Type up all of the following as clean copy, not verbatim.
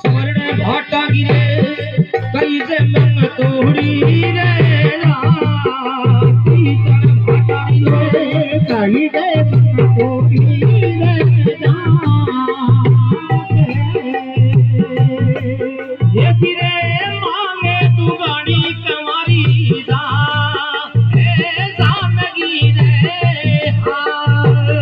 स्वर्ण भाटा गिरे कई से मंग तोड़ी रे कीर्तन भाटा गिरे कई से मंग तोड़ी रे ये गिरे मांगे तू गाड़ी कमारी दा ए जानगी रे हार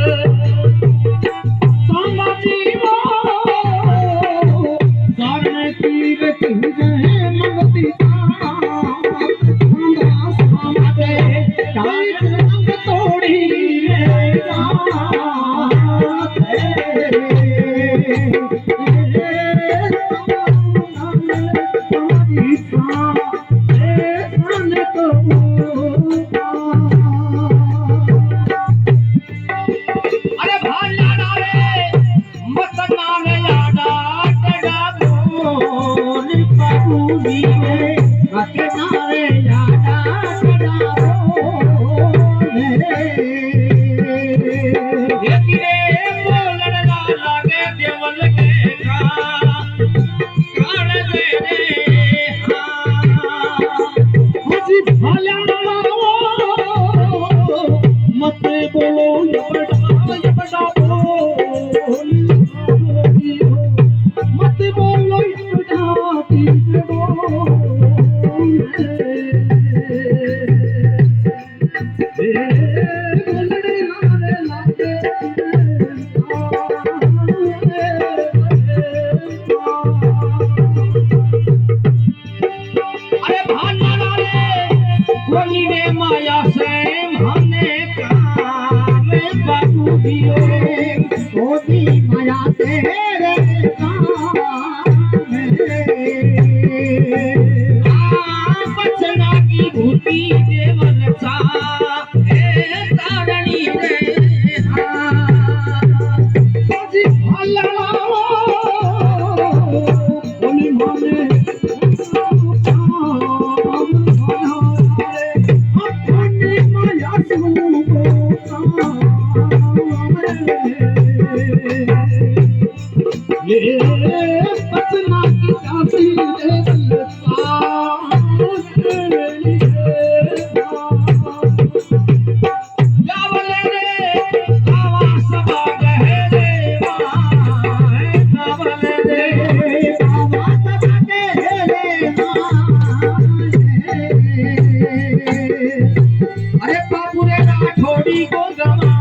माया से हमने काम बाबू दियो माया तेरे बचना की भूति देवन सा तारणी रे पतना की अरे बापूरे राठौड़ी को गवा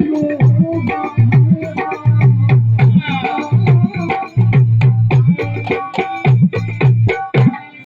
Oh,